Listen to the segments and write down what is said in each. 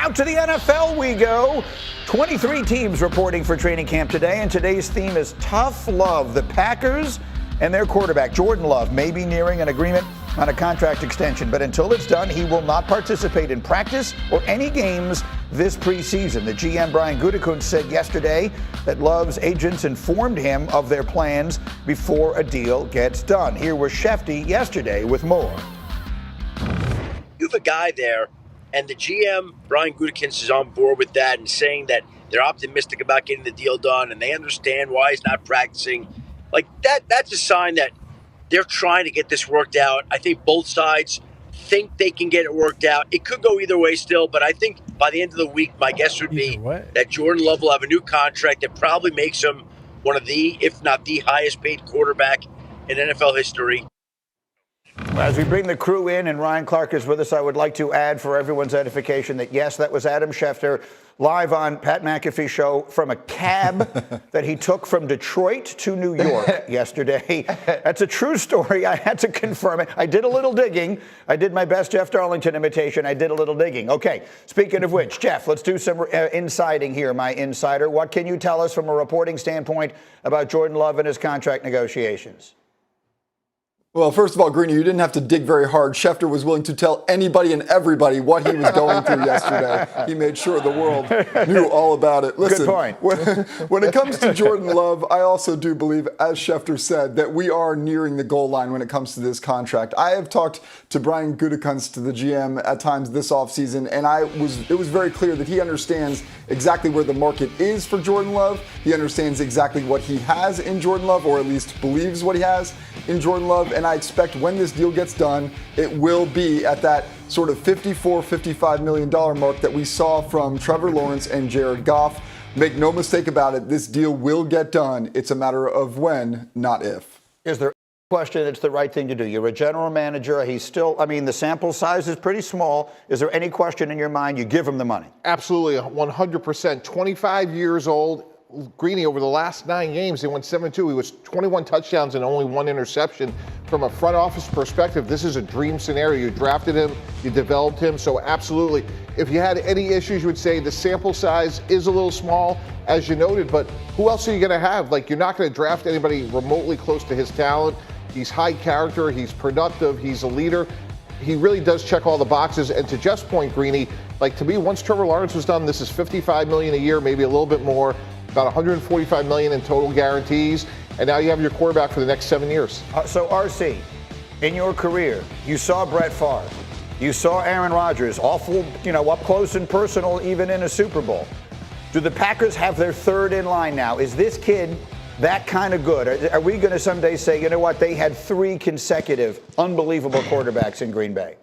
Out to the NFL we go. 23 teams reporting for training camp today, and today's theme is tough love. The Packers and their quarterback, Jordan Love, may be nearing an agreement on a contract extension, but until it's done, he will not participate in practice or any games this preseason. The GM, Brian Gutekunst, said yesterday that Love's agents informed him of their plans before a deal gets done. Here was Shefty yesterday with more. You have a guy there, and the GM, Brian Gutekunst, is on board with that and saying that they're optimistic about getting the deal done and they understand why he's not practicing. Like that's a sign that they're trying to get this worked out. I think both sides think they can get it worked out. It could go either way still, but I think by the end of the week, my guess would be that Jordan Love will have a new contract that probably makes him one of the, if not the highest paid quarterback in NFL history. As we bring the crew in and Ryan Clark is with us, I would like to add for everyone's edification that, yes, that was Adam Schefter live on Pat McAfee's show from a cab that he took from Detroit to New York yesterday. That's a true story. I had to confirm it. I did a little digging. I did my best Jeff Darlington imitation. I did a little digging. Okay, speaking of which, Jeff, let's do some insiding here, my insider. What can you tell us from a reporting standpoint about Jordan Love and his contract negotiations? Well, first of all, Greeny, you didn't have to dig very hard. Schefter was willing to tell anybody and everybody what he was going through yesterday. He made sure the world knew all about it. Listen, good point. When it comes to Jordan Love, I also do believe, as Schefter said, that we are nearing the goal line when it comes to this contract. I have talked to Brian Gutekunst, to the GM, at times this offseason, and it was very clear that he understands exactly where the market is for Jordan Love. He understands exactly what he has in Jordan Love, or at least believes what he has in Jordan Love. And I expect when this deal gets done, it will be at that sort of $54-55 million mark that we saw from Trevor Lawrence and Jared Goff. Make no mistake about it, this deal will get done. It's a matter of when, not if. Is there any question it's the right thing to do? You're a general manager. He's still, the sample size is pretty small. Is there any question in your mind you give him the money? Absolutely, 100%. 25 years old. Greeny, over the last 9 games, they went 7-2. He was 21 touchdowns and only 1 interception. From a front office perspective, this is a dream scenario. You drafted him, you developed him, so absolutely. If you had any issues, you would say the sample size is a little small, as you noted, but who else are you going to have? Like, you're not going to draft anybody remotely close to his talent. He's high character, he's productive, he's a leader. He really does check all the boxes. And to Jeff's point, Greeny, like, to me, once Trevor Lawrence was done, this is $55 million a year, maybe a little bit more. About $145 million in total guarantees, and now you have your quarterback for the next 7 years. So, RC, in your career, you saw Brett Favre, you saw Aaron Rodgers, awful, up close and personal, even in a Super Bowl. Do the Packers have their third in line now? Is this kid that kind of good? Are we going to someday say, you know what, they had 3 consecutive unbelievable quarterbacks in Green Bay?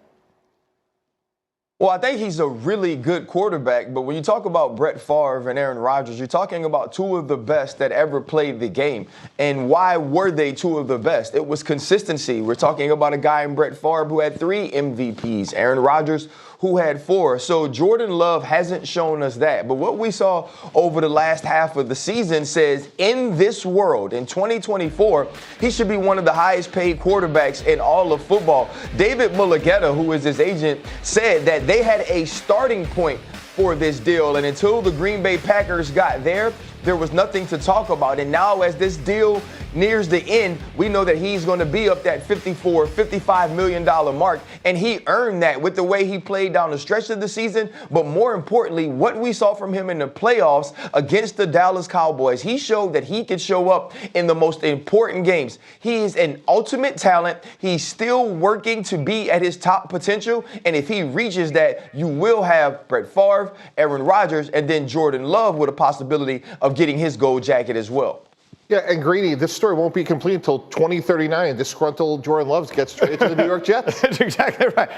Well, I think he's a really good quarterback, but when you talk about Brett Favre and Aaron Rodgers, you're talking about 2 of the best that ever played the game. And why were they 2 of the best? It was consistency. We're talking about a guy in Brett Favre who had 3 MVPs, Aaron Rodgers who had 4. So Jordan Love hasn't shown us that. But what we saw over the last half of the season says in this world, in 2024, he should be one of the highest paid quarterbacks in all of football. David Mulligetta, who is his agent, said that they had a starting point for this deal. And until the Green Bay Packers got there was nothing to talk about. And now as this deal nears the end, we know that he's going to be up that $55 million mark. And he earned that with the way he played down the stretch of the season. But more importantly, what we saw from him in the playoffs against the Dallas Cowboys, he showed that he could show up in the most important games. He is an ultimate talent. He's still working to be at his top potential. And if he reaches that, you will have Brett Favre, Aaron Rodgers, and then Jordan Love with a possibility of getting his gold jacket as well. Yeah, and Greeny, this story won't be complete until 2039. Disgruntled Jordan Love gets traded to the New York Jets. That's exactly right.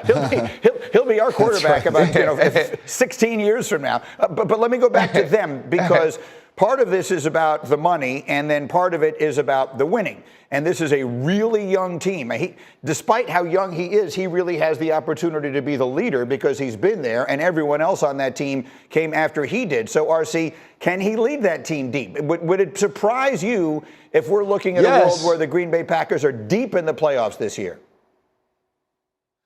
He'll be our quarterback about 16 years from now. But let me go back to them, because part of this is about the money, and then part of it is about the winning. And this is a really young team. Despite how young he is, he really has the opportunity to be the leader because he's been there, and everyone else on that team came after he did. So, RC, can he lead that team deep? Would it surprise you if we're looking at a world where the Green Bay Packers are deep in the playoffs this year?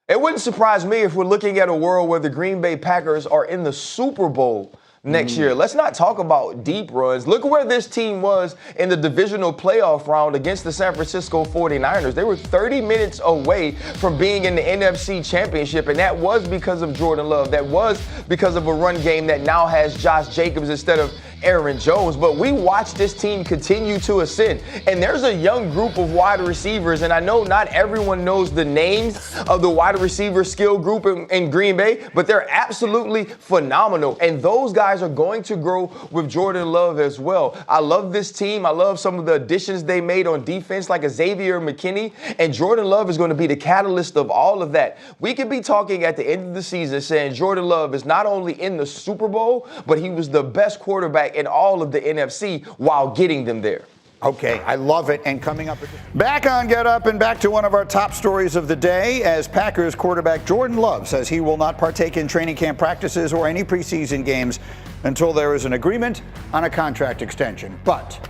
It wouldn't surprise me if we're looking at a world where the Green Bay Packers are in the Super Bowl next year. Let's not talk about deep runs. Look where this team was in the divisional playoff round against the San Francisco 49ers. They were 30 minutes away from being in the NFC Championship, and that was because of Jordan Love. That was because of a run game that now has Josh Jacobs instead of Aaron Jones. But we watched this team continue to ascend, and there's a young group of wide receivers, and I know not everyone knows the names of the wide receiver skill group in Green Bay, but they're absolutely phenomenal, and those guys are going to grow with Jordan Love as well. I love this team. I love some of the additions they made on defense, like a Xavier McKinney, and Jordan Love is going to be the catalyst of all of that. We could be talking at the end of the season saying Jordan Love is not only in the Super Bowl, but he was the best quarterback in all of the NFC while getting them there. Okay, I love it. And coming up, back on Get Up and back to one of our top stories of the day, as Packers quarterback Jordan Love says he will not partake in training camp practices or any preseason games until there is an agreement on a contract extension. But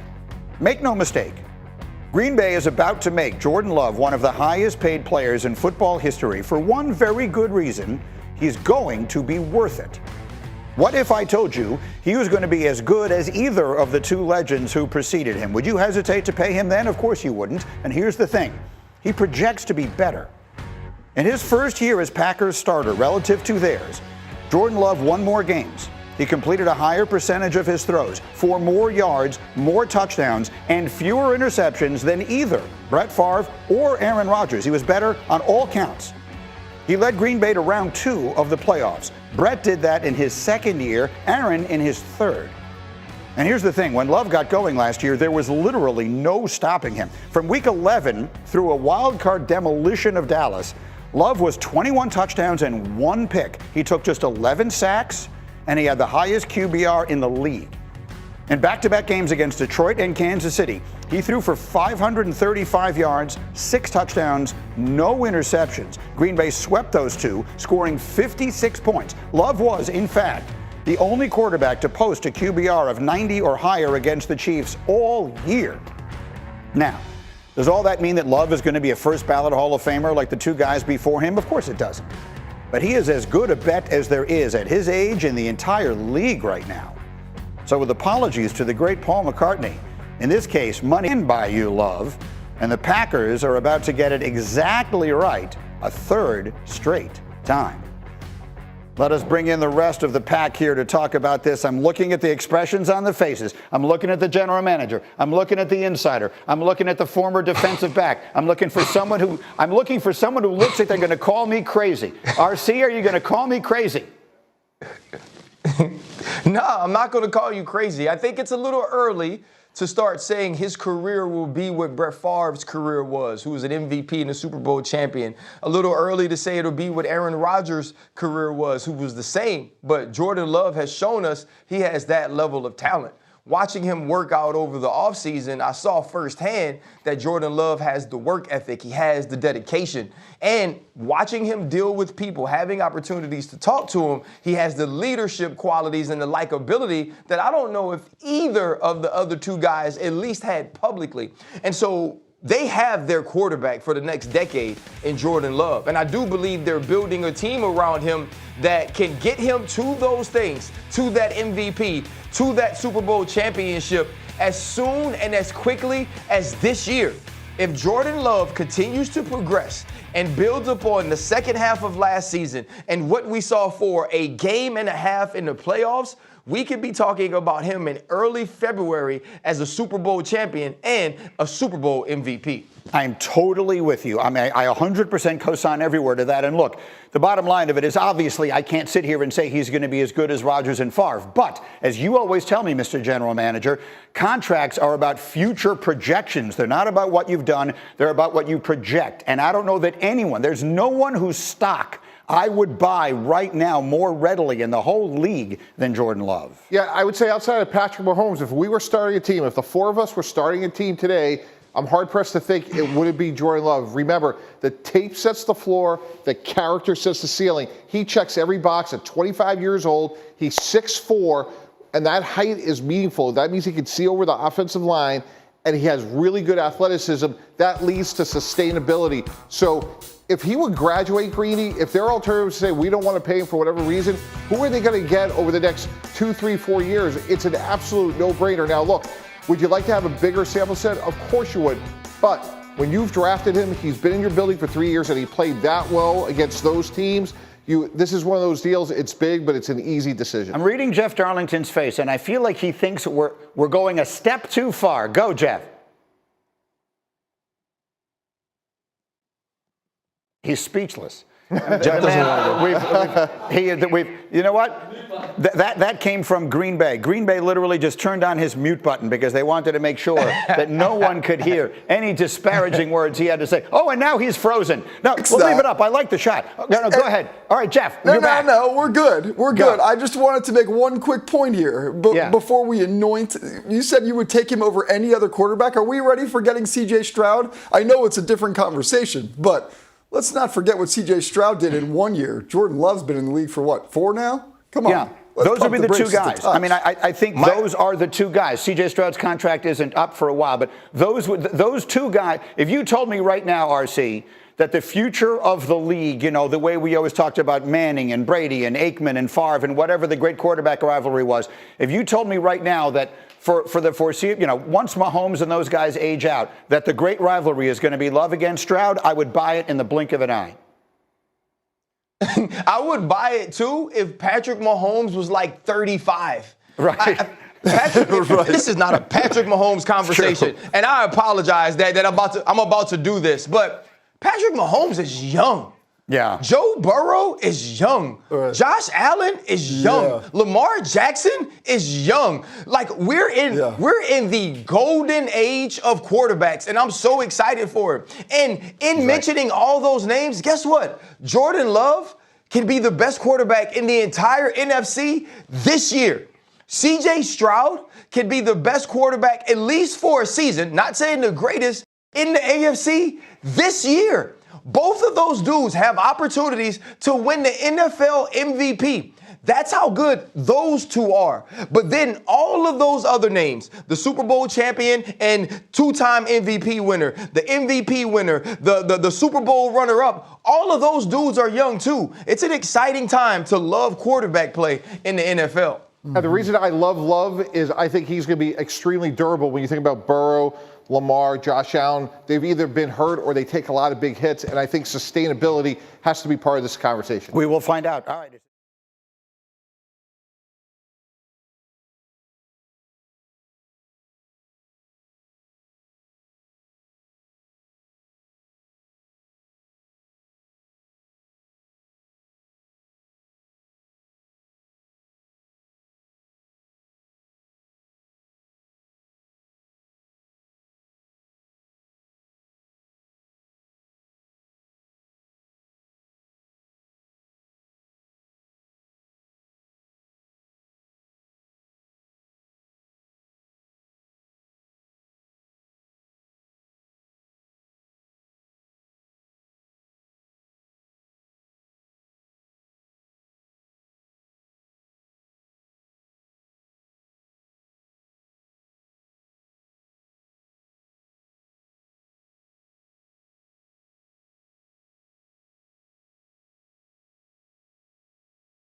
make no mistake, Green Bay is about to make Jordan Love one of the highest paid players in football history for one very good reason: he's going to be worth it. What if I told you he was going to be as good as either of the two legends who preceded him? Would you hesitate to pay him then? Of course you wouldn't. And here's the thing. He projects to be better. In his first year as Packers starter relative to theirs, Jordan Love won more games. He completed a higher percentage of his throws for more yards, more touchdowns, and fewer interceptions than either Brett Favre or Aaron Rodgers. He was better on all counts. He led Green Bay to round 2 of the playoffs. Brett did that in his second year, Aaron in his third. And here's the thing, when Love got going last year, there was literally no stopping him. From week 11 through a wild card demolition of Dallas, Love was 21 touchdowns and 1 pick. He took just 11 sacks, and he had the highest QBR in the league. In back-to-back games against Detroit and Kansas City, he threw for 535 yards, 6 touchdowns, no interceptions. Green Bay swept those two, scoring 56 points. Love was, in fact, the only quarterback to post a QBR of 90 or higher against the Chiefs all year. Now, does all that mean that Love is going to be a first-ballot Hall of Famer like the two guys before him? Of course it doesn't. But he is as good a bet as there is at his age in the entire league right now. So with apologies to the great Paul McCartney, in this case, money in by you, Love, and the Packers are about to get it exactly right a third straight time. Let us bring in the rest of the pack here to talk about this. I'm looking at the expressions on the faces. I'm looking at the general manager. I'm looking at the insider. I'm looking at the former defensive back. I'm looking for someone who looks like they're going to call me crazy. RC, are you going to call me crazy? No, I'm not going to call you crazy. I think it's a little early to start saying his career will be what Brett Favre's career was, who was an MVP and a Super Bowl champion. A little early to say it'll be what Aaron Rodgers' career was, who was the same. But Jordan Love has shown us he has that level of talent. Watching him work out over the offseason, I saw firsthand that Jordan Love has the work ethic, he has the dedication. And watching him deal with people, having opportunities to talk to him, he has the leadership qualities and the likability that I don't know if either of the other two guys at least had publicly. And so they have their quarterback for the next decade in Jordan Love. And I do believe they're building a team around him that can get him to those things, to that MVP, to that Super Bowl championship as soon and as quickly as this year. If Jordan Love continues to progress and builds upon the second half of last season and what we saw for a game and a half in the playoffs, we could be talking about him in early February as a Super Bowl champion and a Super Bowl MVP. I'm totally with you. I mean, I 100% co-sign every word of that. And look, the bottom line of it is obviously I can't sit here and say he's going to be as good as Rodgers and Favre. But as you always tell me, Mr. General Manager, contracts are about future projections. They're not about what you've done. They're about what you project. And I don't know that there's no one whose stock I would buy right now more readily in the whole league than Jordan Love. Yeah, I would say outside of Patrick Mahomes, if we were starting a team, if the four of us were starting a team today, I'm hard-pressed to think it wouldn't be Jordan Love. Remember, the tape sets the floor, the character sets the ceiling. He checks every box at 25 years old. He's 6'4", and that height is meaningful. That means he can see over the offensive line, and he has really good athleticism. That leads to sustainability. So if he would graduate, Greeny, if their alternatives say we don't want to pay him for whatever reason, who are they going to get over the next 2, 3, 4 years? It's an absolute no-brainer. Now, look, would you like to have a bigger sample set? Of course you would. But when you've drafted him, he's been in your building for 3 years, and he played that well against those teams. This is one of those deals. It's big, but it's an easy decision. I'm reading Jeff Darlington's face, and I feel like he thinks we're going a step too far. Go, Jeff. He's speechless. Jeff doesn't want to go. You know what? That came from Green Bay. Green Bay literally just turned on his mute button because they wanted to make sure that no one could hear any disparaging words he had to say. Oh, and now he's frozen. No, we'll leave it up. I like the shot. No, go ahead. All right, Jeff, you're back. No, we're good. We're good. I just wanted to make one quick point here before we anoint. You said you would take him over any other quarterback. Are we ready for getting C.J. Stroud? I know it's a different conversation, but let's not forget what C.J. Stroud did in 1 year. Jordan Love's been in the league for what, 4 now? Come on. Yeah. Those would be the two guys. I mean, I think those are the two guys. C.J. Stroud's contract isn't up for a while, but those two guys, if you told me right now, RC, that the future of the league, you know, the way we always talked about Manning and Brady and Aikman and Favre and whatever the great quarterback rivalry was, if you told me right now that for the foreseeable, you know, once Mahomes and those guys age out, that the great rivalry is going to be Love against Stroud, I would buy it in the blink of an eye. I would buy it too if Patrick Mahomes was like 35. Right. This is not a Patrick Mahomes conversation, and I apologize that I'm about to do this, but Patrick Mahomes is young. Yeah. Joe Burrow is young. Right. Josh Allen is young. Yeah. Lamar Jackson is young. Like we're in the golden age of quarterbacks, and I'm so excited for it. And in mentioning all those names, guess what? Jordan Love can be the best quarterback in the entire NFC this year. CJ Stroud can be the best quarterback at least for a season, not saying the greatest, in the AFC this year. Both of those dudes have opportunities to win the NFL MVP. That's how good those two are. But then all of those other names, the Super Bowl champion and two-time MVP winner, the MVP winner, the Super Bowl runner-up, all of those dudes are young too. It's an exciting time to love quarterback play in the NFL. Now, the reason I love Love is I think he's going to be extremely durable when you think about Burrow, Lamar, Josh Allen. They've either been hurt or they take a lot of big hits, and I think sustainability has to be part of this conversation. We will find out. All right.